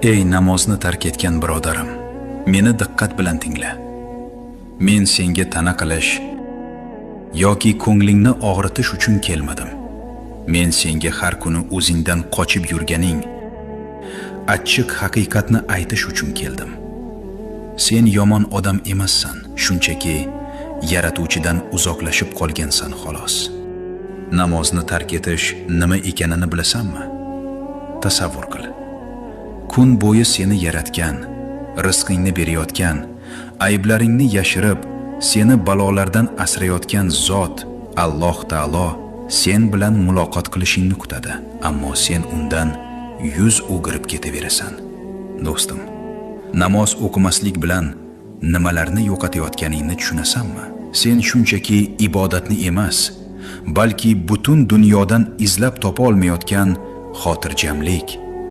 Ey namozni tark etgan birodarim, meni diqqat bilan tingla. Men senga ta'na qilish yoki ko'nglingni og'ritish uchun kelmadim. Men senga har kuni o'zingdan qochib yurganing achchiq haqiqatni aytish uchun keldim. Sen yomon odam emassan, shunchaki yaratuvchidan uzoqlashib qolgansan xolos. Namozni tark etish nima ekanini bilasanmi? Tasavvur qil. Kun bo'yi seni yaratgan, rizqingni berayotgan, ayblaringni yashirib, seni balolardan asrayotgan zot Alloh taolo sen bilan muloqot qilishingni kutadi, ammo sen undan yuz o'girib ketaverasan. Do'stim, namoz o'qimaslik bilan nimalarni yo'qotayotganingni tushunasanmi? Sen shunchaki ibodatni emas, balki butun dunyodan izlab topa olmayotgan xotirjamlik,